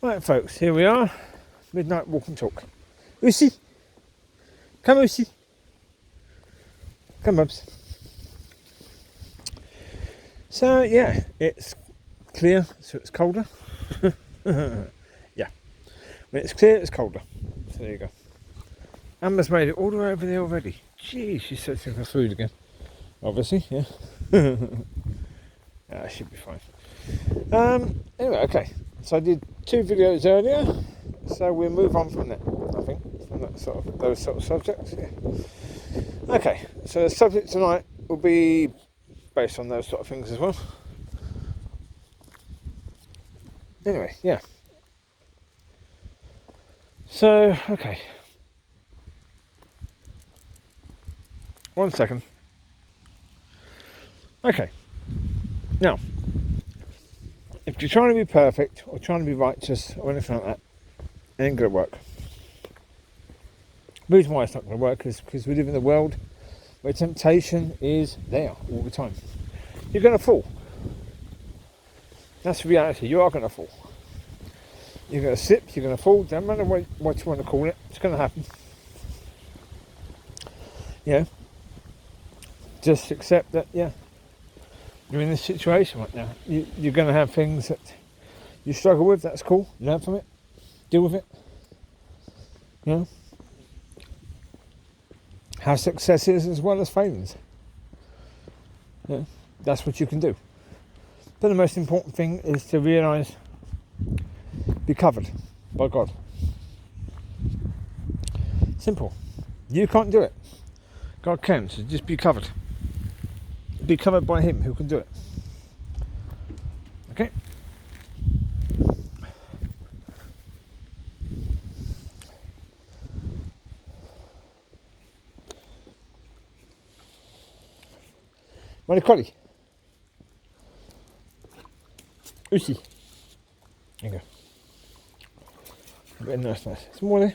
Right, folks, here we are. Midnight walk and talk. Lucy, come, Lucy. Come, Bubs. So yeah, it's clear, so it's colder. Yeah, when it's clear, it's colder. So there you go. Amber's made it all the way over there already. Gee, she's searching for food again. Obviously, yeah. Should be fine. Anyway, okay. So I did 2 videos earlier, so we'll move on from that. I think from those sort of subjects. Yeah. Okay. So the subject tonight will be based on those sort of things as well. Anyway, yeah. So okay. 1 second. Okay. Now, if you're trying to be perfect or trying to be righteous or anything like that, it ain't going to work. The reason why it's not going to work is because we live in a world where temptation is there all the time. You're going to fall. That's the reality. You are going to fall. You're going to slip, you're going to fall. Don't matter what you want to call it. It's going to happen. Yeah. Just accept that, yeah. You're in this situation right now. You're going to have things that you struggle with. That's cool. Learn from it. Deal with it. You know? Have successes as well as failures. Yeah, that's what you can do. But the most important thing is to realise, be covered by God. Simple. You can't do it. God can, so just be covered. Be covered by Him who can do it. Okay? Mollie, Collie. Lucy. There you go. Very nice. Some more there.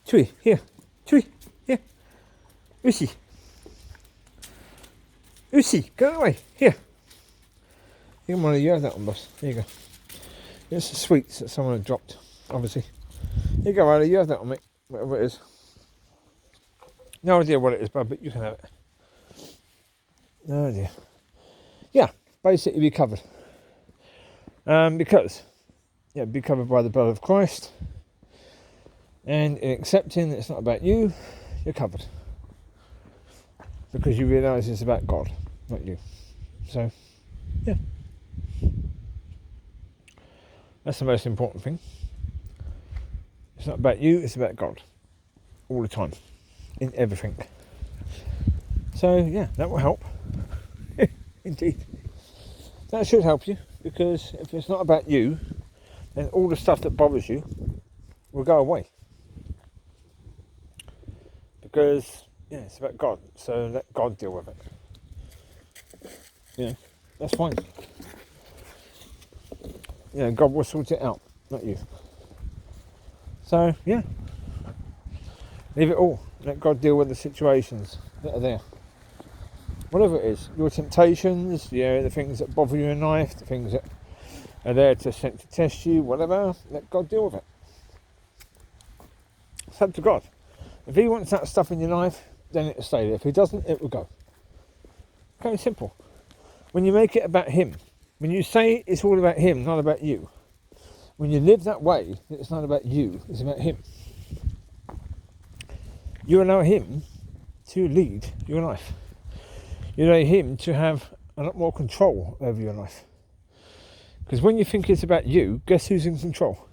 Chewie, here. Chewie, here. Lucy. Lucy, go away. Here. You want to use that one, boss. There you go. It's the sweets that someone had dropped, obviously. Here you go, Riley. You have that one, mate. Whatever it is. No idea what it is, bud, but you can have it. No idea. Yeah, basically be covered. Because, yeah, be covered by the blood of Christ. And in accepting that it's not about you, you're covered. Because you realise it's about God, not you. So, yeah. That's the most important thing. It's not about you, it's about God. All the time. In everything. So, yeah, that will help. Indeed. That should help you, because if it's not about you, then all the stuff that bothers you will go away. Because, yeah, it's about God, so let God deal with it. You know, that's fine. You know, God will sort it out, not you. So, yeah. Leave it all. Let God deal with the situations that are there. Whatever it is, your temptations, the things that bother you in life, the things that are there to test you, whatever, let God deal with it. It's up to God. If He wants that stuff in your life, then it'll stay there. If He doesn't, it will go. Okay, simple. When you make it about Him, when you say it's all about Him, not about you, when you live that way, it's not about you, it's about Him. You allow Him to lead your life. You allow Him to have a lot more control over your life. Because when you think it's about you, guess who's in control?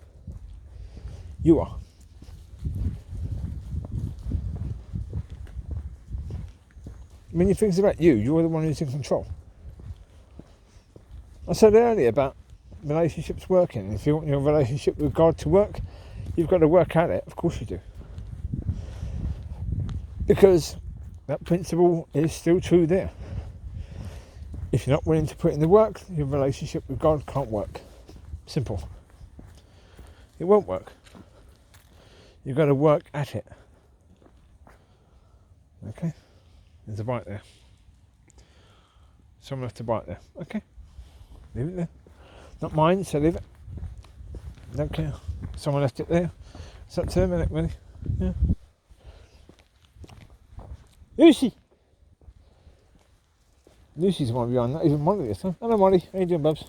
You are. When you think it's about you, you're the one who's in control. I said earlier about relationships working. If you want your relationship with God to work, you've got to work at it. Of course you do. Because that principle is still true there. If you're not willing to put in the work, your relationship with God can't work. Simple. It won't work. You've got to work at it. There's a bite there. Someone left a bite there. Okay. Leave it there. Not mine, so leave it. Don't care. Someone left it there. It's up to them, isn't it, really? Yeah. Lucy! Lucy's the one behind that, even Mollie this time. Hello, Mollie. How you doing, Bubs?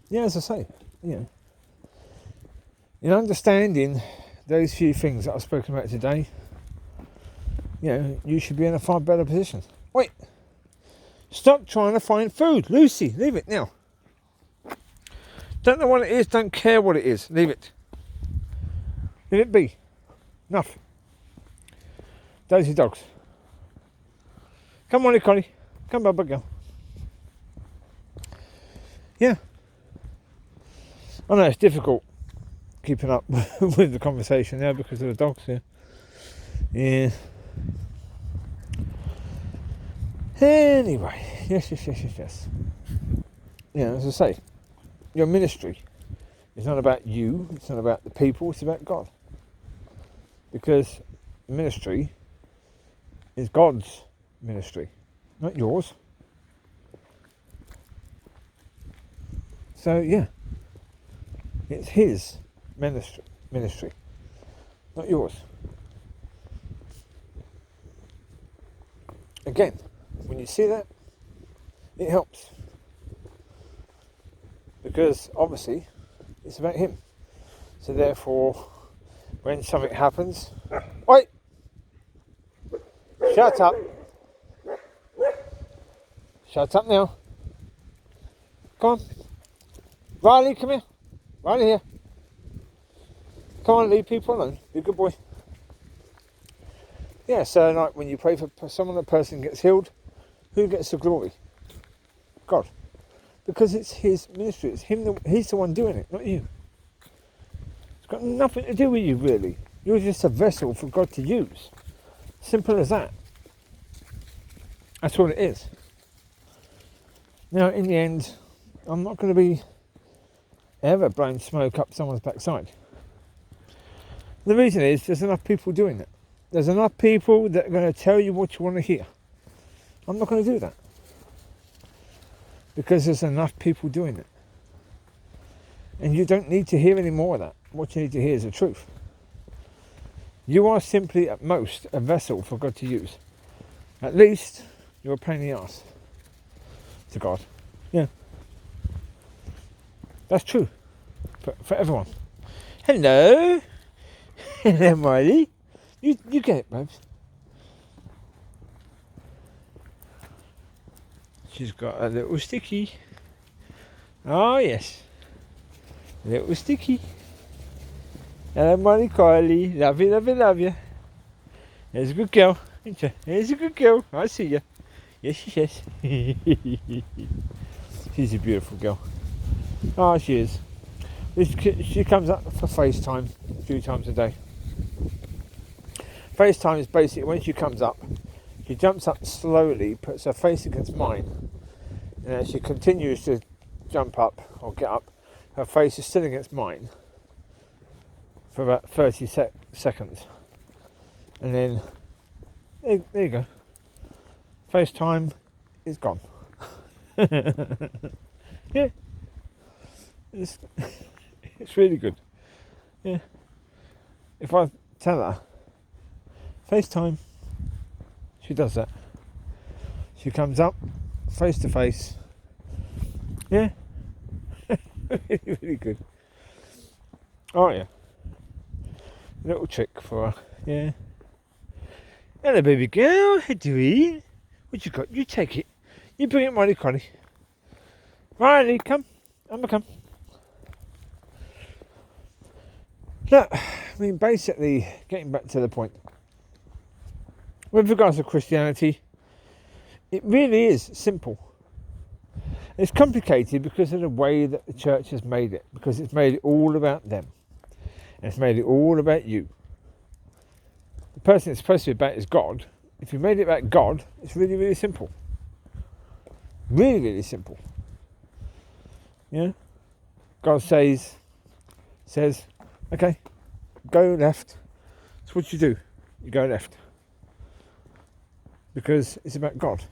Yeah, as I say, in understanding those few things that I've spoken about today, you should be in a far better position. Wait! Stop trying to find food. Lucy, leave it now. Don't know what it is, don't care what it is. Leave it. Leave it be. Enough. Dozy dogs. Come on, Collie. Come on, big girl. Yeah. I know it's difficult keeping up with the conversation now because of the dogs here. Yeah. Anyway, yes. As I say, your ministry is not about you, it's not about the people, it's about God. Because ministry is God's ministry, not yours. So yeah, it's his ministry, not yours. Again, when you see that, it helps. Because obviously, it's about him. So therefore, when something happens, oi! Shut up! Shut up now. Come on. Riley, come here. Riley here. Come on, leave people alone. Be a good boy. Yeah, so like when you pray for someone, a person gets healed, who gets the glory? God. Because it's his ministry. It's him. He's the one doing it, not you. It's got nothing to do with you, really. You're just a vessel for God to use. Simple as that. That's all it is. Now, in the end, I'm not going to be ever blowing smoke up someone's backside. The reason is there's enough people doing it. There's enough people that are going to tell you what you want to hear. I'm not going to do that. Because there's enough people doing it. And you don't need to hear any more of that. What you need to hear is the truth. You are simply, at most, a vessel for God to use. At least, you're a pain in the arse to God. Yeah. That's true. For everyone. Hello. Hello, Mollie. You get it, babes. She's got a little sticky. Oh, yes. Little sticky. Hello, Mollie Collie. Love you. There's a good girl. There's a good girl. I see you. Yes. She's a beautiful girl. Oh, she is. She comes up for FaceTime a few times a day. FaceTime is basically when she comes up, she jumps up slowly, puts her face against mine, and as she continues to jump up or get up, her face is still against mine for about 30 seconds. And then, there you go. FaceTime is gone. Yeah. It's really good. Yeah. If I tell her, FaceTime, she does that. She comes up, face to face. Yeah. Really good. Oh yeah. Little trick for her. Yeah. Hello, baby girl. How do you? What you got? You take it. You bring it, Mollie Collie. Riley, come. I'm gonna come. Look, I mean, basically, getting back to the point. With regards to Christianity, it really is simple. It's complicated because of the way that the church has made it, because it's made it all about them. And it's made it all about you. The person it's supposed to be about is God. If you made it about God, it's really, really simple. Really, really simple. Yeah? God says, okay, go left. That's what you do. You go left. Because it's about God.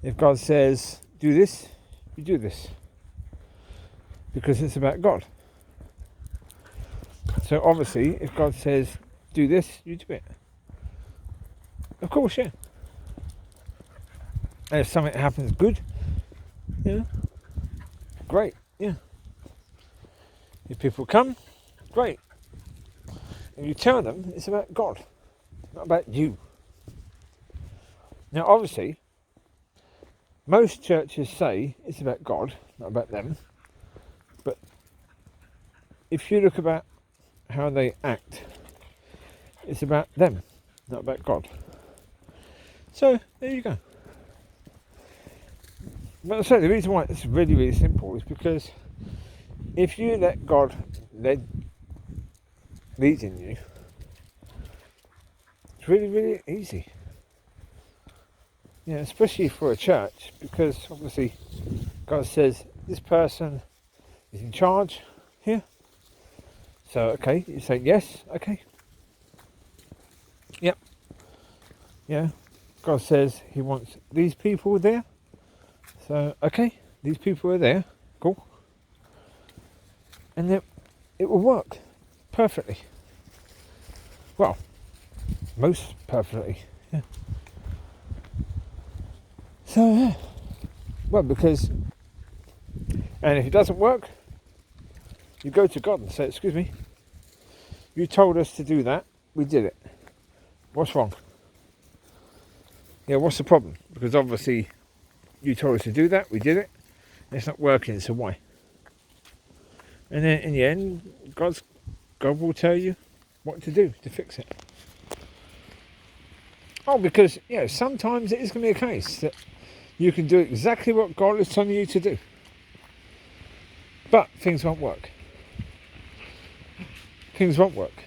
If God says, do this, you do this. Because it's about God. So obviously, if God says, do this, you do it. Of course, yeah. And if something happens good, yeah, great, yeah. If people come, great. And you tell them it's about God, not about you. Now, obviously, most churches say it's about God, not about them. But if you look about how they act, it's about them, not about God. So, there you go. But I say the reason why it's really, really simple is because if you let God lead in you, it's really, really easy. Yeah, especially for a church, because obviously God says this person is in charge here. So, okay, you say yes, okay. Yep. Yeah. God says he wants these people there. So, okay, these people are there. Cool. And then it will work perfectly. Well, most perfectly. Yeah. So, yeah. Well, because, and if it doesn't work, you go to God and say, excuse me, you told us to do that, we did it. What's wrong? Yeah, what's the problem? Because obviously you told us to do that, we did it, and it's not working, so why? And then in the end, God will tell you what to do to fix it. Oh, because, sometimes it is going to be a case that you can do exactly what God is telling you to do. But things won't work. Things won't work.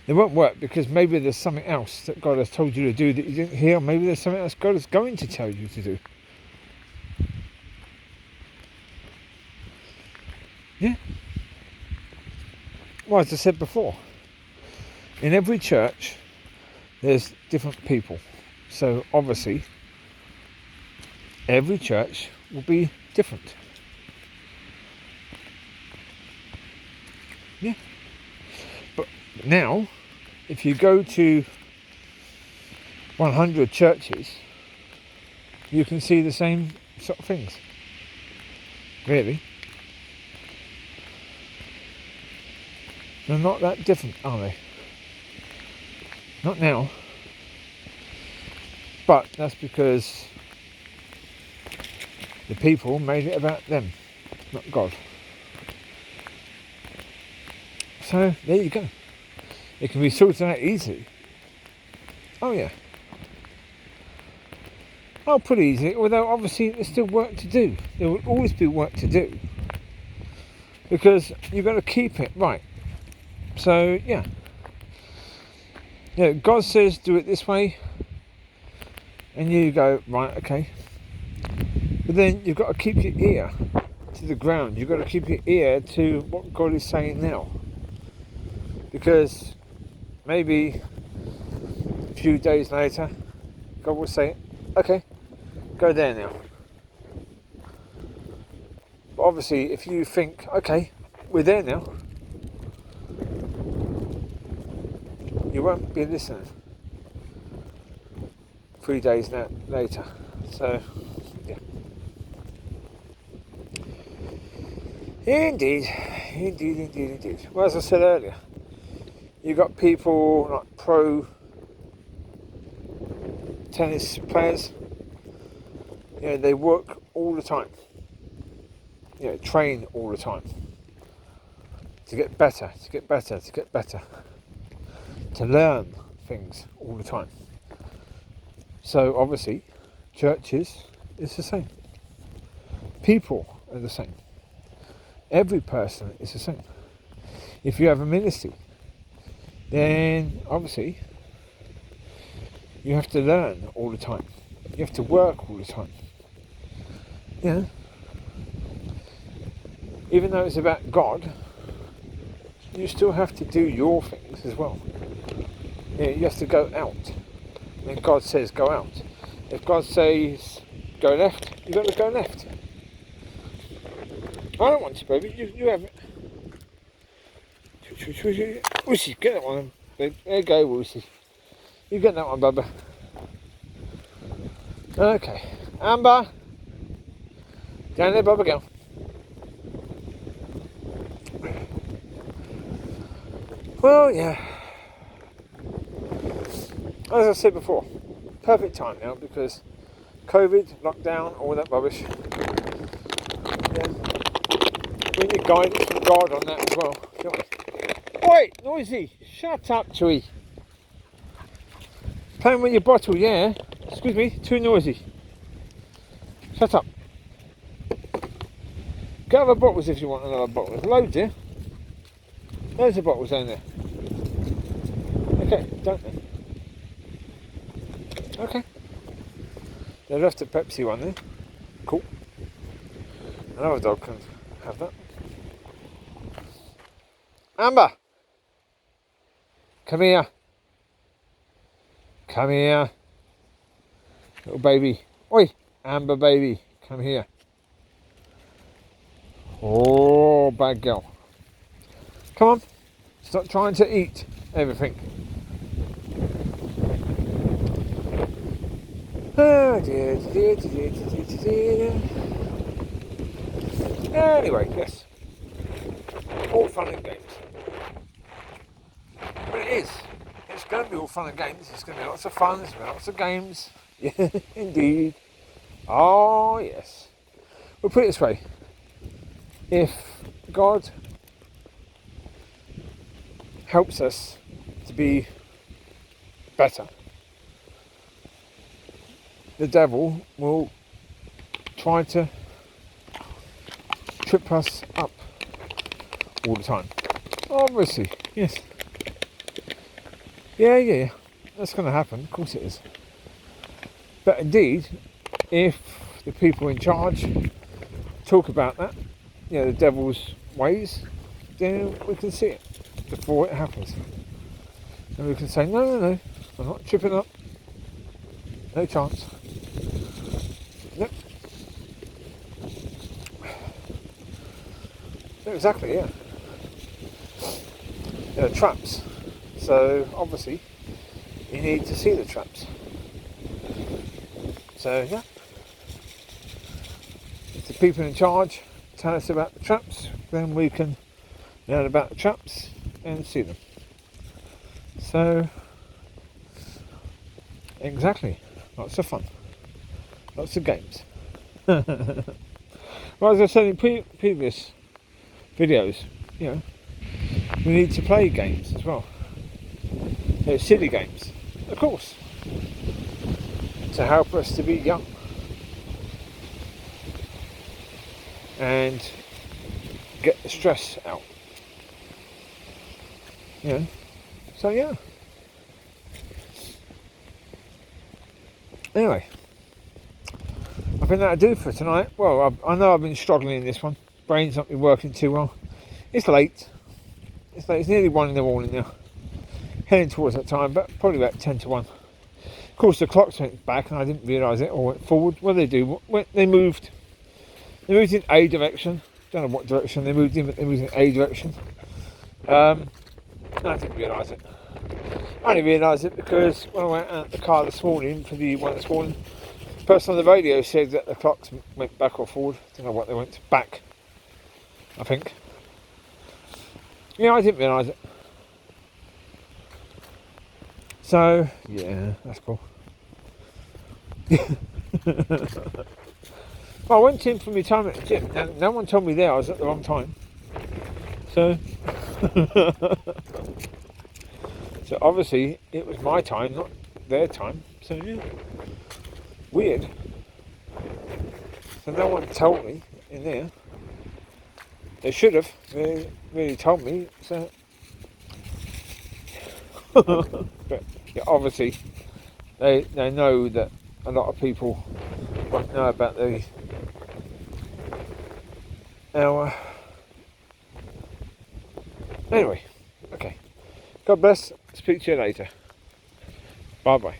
They won't work because maybe there's something else that God has told you to do that you didn't hear. Maybe there's something else God is going to tell you to do. Yeah. Well, as I said before, in every church, there's different people. So obviously, every church will be different. Yeah. But now, if you go to 100 churches, you can see the same sort of things. Really. They're not that different, are they? Not now. But that's because the people made it about them, not God. So there you go. It can be sorted out easily. Oh yeah. Oh, pretty easy. Although obviously there's still work to do. There will always be work to do. Because you've got to keep it right. So yeah. Yeah, God says do it this way. And you go, right, okay. But then you've got to keep your ear to the ground. You've got to keep your ear to what God is saying now. Because maybe a few days later, God will say, okay, go there now. But obviously, if you think, okay, we're there now, you won't be listening 3 days later. So, yeah. Indeed. Well, as I said earlier, you've got people like pro tennis players. They work all the time. Train all the time. To get better. To learn things all the time. So obviously, churches is the same. People are the same. Every person is the same. If you have a ministry, then obviously you have to learn all the time. You have to work all the time. Even though it's about God, you still have to do your things as well. You have to go out. When God says go out, If God says go left, you've got to go left. I don't want to, baby. You have it. Woosy, get that one. There you go, Woosy. You get that one, Bubba. Okay. Amber. Down there, Bubba, go. Well, yeah. As I said before, perfect time now because COVID, lockdown, all that rubbish. Yeah. We need guidance from God on that as well, don't we? Oi, noisy! Shut up, Chewie. Playing with your bottle, yeah? Excuse me, too noisy. Shut up. Get other bottles if you want another bottle. There's loads here. Loads of bottles down there. Okay, don't they? Okay. They left a Pepsi one there. Cool. Another dog can have that. Amber! Come here. Come here. Little baby. Oi! Amber baby. Come here. Oh, bad girl. Come on. Stop trying to eat everything. Oh dear, dear, dear, dear, dear. Anyway, yes. All fun and games. But it is. It's going to be all fun and games. It's going to be lots of fun. There's going to be lots of games. Yeah, indeed. Oh, yes. We'll put it this way. If God helps us to be better, the devil will try to trip us up all the time. Obviously, yes. Yeah. That's going to happen. Of course it is. But indeed, if the people in charge talk about that, the devil's ways, then we can see it before it happens. And we can say, no, I'm not tripping up. No chance. Nope. No, exactly, yeah. There are traps. So, obviously, you need to see the traps. So, yeah. If the people in charge tell us about the traps, then we can learn about the traps and see them. So, exactly. Lots of fun. Lots of games. Well, as I said in previous videos, we need to play games as well. Silly games, of course, to help us to be young and get the stress out. So yeah. Anyway, I think that'll do for tonight. Well, I know I've been struggling in this one. Brain's not been working too well. It's late. It's nearly 1 in the morning now. Heading towards that time, but probably about 10 to 1. Of course, the clocks went back and I didn't realise it, or went forward. What did they do? They moved. They moved in A direction. Don't know what direction they moved in, but they moved in A direction. I didn't realise it. I only realised it because when I went out the car this morning, for the one this morning, the person on the radio said that the clocks went back or forward. Don't know what they went back, I think. Yeah, I didn't realise it. So, yeah, that's cool. Well, I went in for my time at the gym. Now, no one told me there I was at the wrong time. So, so obviously it was my time, not their time. So, yeah, weird. So no one told me in there. They should have really told me. So, but yeah, obviously they know that a lot of people won't know about the hour. Anyway, okay. God bless. Speak to you later. Bye bye.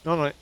Night night.